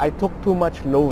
I took too much loan.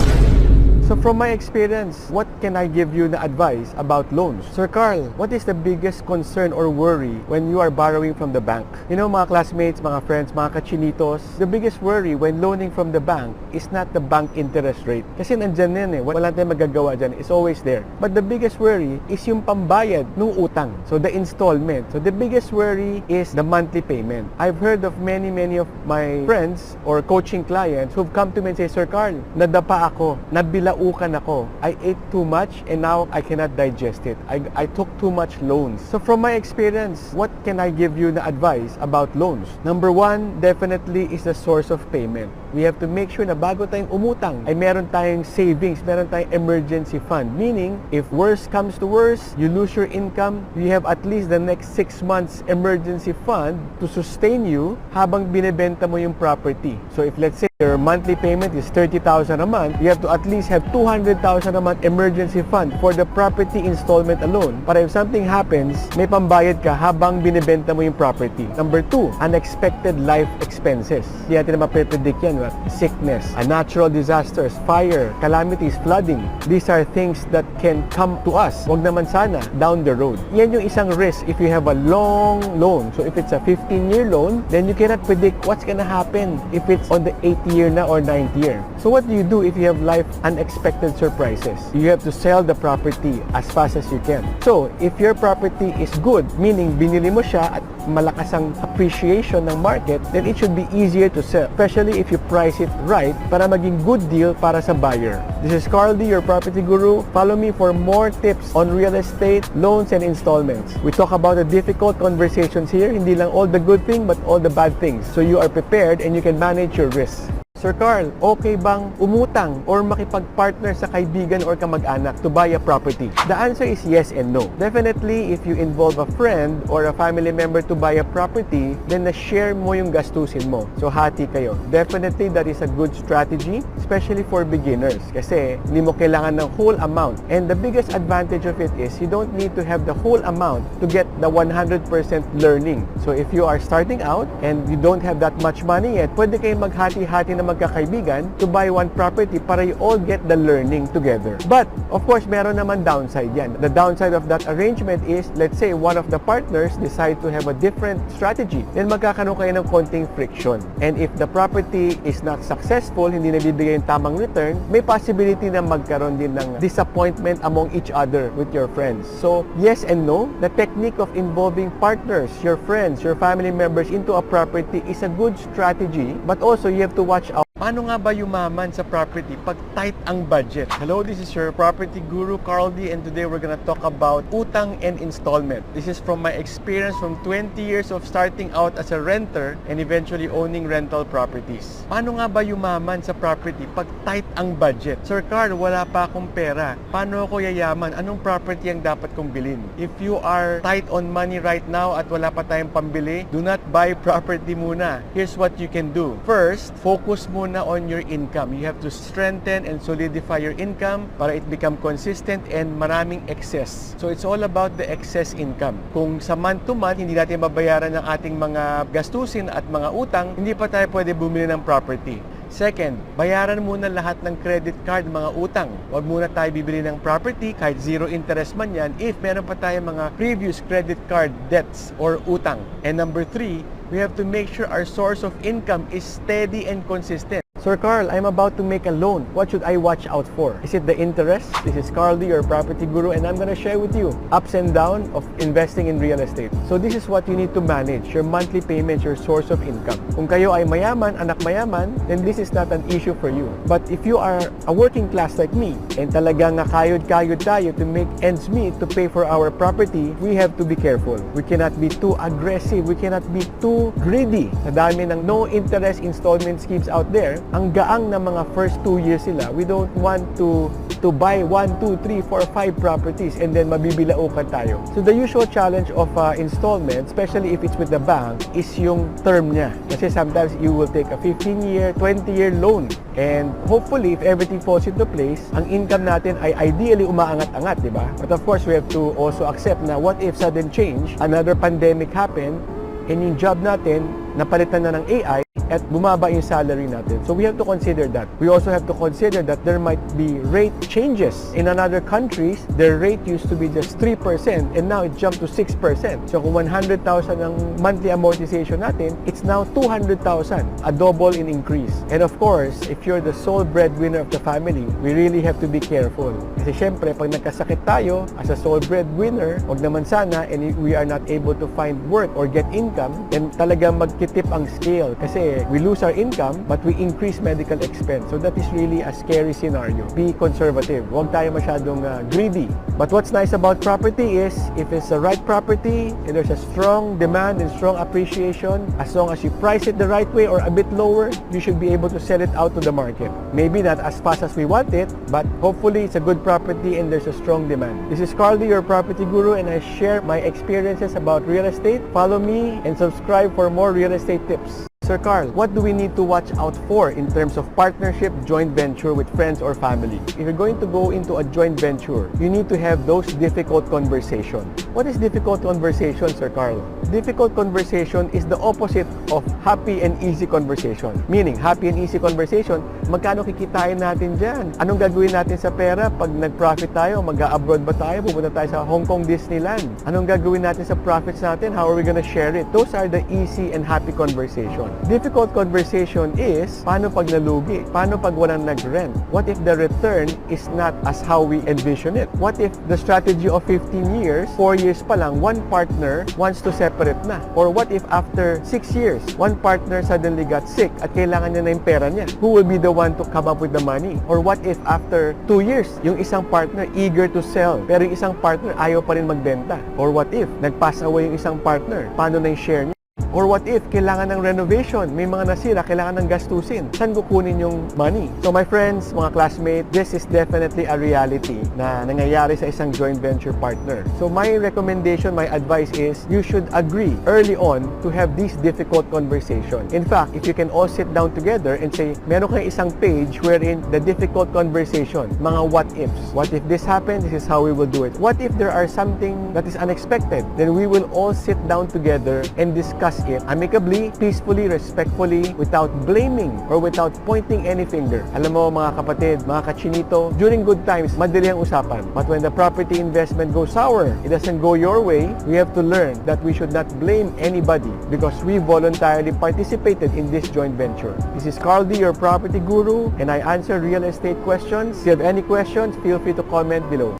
So from my experience, what can I give you na advice about loans? Sir Carl, what is the biggest concern or worry when you are borrowing from the bank? You know, mga classmates, mga friends, mga kachinitos, the biggest worry when loaning from the bank is not the bank interest rate. Kasi nandyan yan eh, wala tayong magagawa dyan, it's always there. But the biggest worry is yung pambayad ng utang. So the installment. So the biggest worry is the monthly payment. I've heard of many of my friends or coaching clients who've come to me and say, Sir Carl, nadapa ako, nabila ukan ako. I ate too much and now I cannot digest it. I took too much loans. So from my experience, what can I give you na advice about loans? Number one, definitely is the source of payment. We have to make sure na bago tayong umutang, ay meron tayong savings, meron tayong emergency fund. Meaning, if worst comes to worst, you lose your income, you have at least the next 6 months emergency fund to sustain you habang binebenta mo yung property. So if let's say your monthly payment is 30,000 a month, you have to at least have 200,000 a month emergency fund for the property installment alone. Para if something happens, may pambayad ka habang binebenta mo yung property. Number two, unexpected life expenses. Hindi natin na mapipredict yan. Sickness, natural disasters, fire, calamities, flooding. These are things that can come to us. Wag naman sana down the road. Yan yung isang risk if you have a long loan. So if it's a 15-year loan, then you cannot predict what's gonna happen if it's on the 8th year na or 9th year. So what do you do if you have life unexpected surprises? You have to sell the property as fast as you can. So if your property is good, meaning binili mo siya at malakas ang appreciation ng market, then it should be easier to sell, especially if you price it right para maging good deal para sa buyer. This is Carl D, your property guru. Follow me for more tips on real estate, loans, and installments. We talk about the difficult conversations here, hindi lang all the good things but all the bad things. So you are prepared and you can manage your risks. Sir Carl, okay bang umutang or makipag-partner sa kaibigan or kamag-anak to buy a property? The answer is yes and no. Definitely, if you involve a friend or a family member to buy a property, then na-share mo yung gastusin mo. So, hati kayo. Definitely, that is a good strategy, especially for beginners. Kasi, hindi mo kailangan ng whole amount. And the biggest advantage of it is, you don't need to have the whole amount to get the 100% learning. So, if you are starting out and you don't have that much money yet, pwede kayong maghati-hati na magkakaibigan to buy one property para you all get the learning together. But, of course, meron naman downside yan. The downside of that arrangement is, let's say, one of the partners decide to have a different strategy. Then, magkakaroon kayo ng konting friction. And if the property is not successful, hindi nabibigay yung tamang return, may possibility na magkaroon din ng disappointment among each other with your friends. So, yes and no. The technique of involving partners, your friends, your family members into a property is a good strategy, but also you have to watch out. Paano nga ba yumaman sa property pag tight ang budget? Hello, this is your property guru, Carl D, and today we're gonna talk about utang and installment. This is from my experience from 20 years of starting out as a renter and eventually owning rental properties. Paano nga ba yumaman sa property pag tight ang budget? Sir Carl, wala pa akong pera. Paano ako yayaman? Anong property ang dapat kong bilhin? If you are tight on money right now at wala pa tayong pambili, do not buy property muna. Here's what you can do. First, focus muna on your income. You have to strengthen and solidify your income para it become consistent and maraming excess. So it's all about the excess income. Kung sa month to month, hindi natin mabayaran ng ating mga gastusin at mga utang, hindi pa tayo pwede bumili ng property. Second, bayaran muna lahat ng credit card, mga utang. Huwag muna tayo bibili ng property kahit zero interest man yan if meron pa tayo mga previous credit card debts or utang. And number three, we have to make sure our source of income is steady and consistent. Sir Carl, I'm about to make a loan. What should I watch out for? Is it the interest? This is Carl D, your property guru, and I'm gonna share with you ups and downs of investing in real estate. So this is what you need to manage, your monthly payments, your source of income. Kung kayo ay mayaman, anak mayaman, then this is not an issue for you. But if you are a working class like me, and talagang nakayod-kayod tayo to make ends meet to pay for our property, we have to be careful. We cannot be too aggressive. We cannot be too greedy. Sa dami ng no interest installment schemes out there, ang gaang na mga first 2 years sila, we don't want to buy 1, 2, 3, 4, 5 properties and then mabibilaukan tayo. So the usual challenge of installment, especially if it's with the bank, is yung term niya. Kasi sometimes you will take a 15-year, 20-year loan. And hopefully, if everything falls into place, ang income natin ay ideally umaangat-angat, di ba? But of course, we have to also accept na what if sudden change, another pandemic happen, and yung job natin, napalitan na ng AI, at bumaba yung salary natin. So we have to consider that. We also have to consider that there might be rate changes. In another countries, their rate used to be just 3% and now it jumped to 6%. So kung 100,000 ang monthly amortization natin, it's now 200,000, a double in increase. And of course, if you're the sole breadwinner of the family, we really have to be careful. Kasi syempre, pag nagkasakit tayo as a sole breadwinner, wag naman sana, and we are not able to find work or get income, then talagang magtitip ang scale. Kasi we lose our income, but we increase medical expense. So that is really a scary scenario. Be conservative. Huwag tayo masyadong greedy. But what's nice about property is, if it's the right property, and there's a strong demand and strong appreciation, as long as you price it the right way or a bit lower, you should be able to sell it out to the market. Maybe not as fast as we want it, but hopefully it's a good property and there's a strong demand. This is Carly, your property guru, and I share my experiences about real estate. Follow me and subscribe for more real estate tips. Sir Carl, what do we need to watch out for in terms of partnership, joint venture with friends or family? If you're going to go into a joint venture, you need to have those difficult conversations. What is difficult conversation, Sir Carl? Difficult conversation is the opposite of happy and easy conversation. Meaning, happy and easy conversation, magkano kikitain natin dyan? Anong gagawin natin sa pera pag nag-profit tayo? Mag-abroad ba tayo? Pupunta tayo sa Hong Kong Disneyland? Anong gagawin natin sa profits natin? How are we gonna share it? Those are the easy and happy conversation. Difficult conversation is, paano pag nalugi? Paano pag walang nag-rent? What if the return is not as how we envision it? What if the strategy of 15 years, 4 years pa lang, one partner wants to separate na? Or what if after 6 years, one partner suddenly got sick at kailangan niya na yung pera niya? Who will be the one to come up with the money? Or what if after 2 years, yung isang partner eager to sell, pero yung isang partner ayaw pa rin magbenta? Or what if nag-pass away yung isang partner? Paano na yung share niya? Or what if kailangan ng renovation, may mga nasira, kailangan ng gastusin, saan kukunin yung money? So my friends, mga classmates, this is definitely a reality na nangyayari sa isang joint venture partner. So my recommendation, my advice is, you should agree early on to have these difficult conversations. In fact, if you can all sit down together and say, meron kayong isang page wherein the difficult conversation, mga what ifs. What if this happens? This is how we will do it. What if there are something that is unexpected? Then we will all sit down together and discuss it amicably, peacefully, respectfully, without blaming or without pointing any finger. Alam mo mga kapatid, mga kachinito, during good times, madali ang usapan. But when the property investment goes sour, it doesn't go your way, we have to learn that we should not blame anybody because we voluntarily participated in this joint venture. This is Carl D, your property guru, and I answer real estate questions. If you have any questions, feel free to comment below.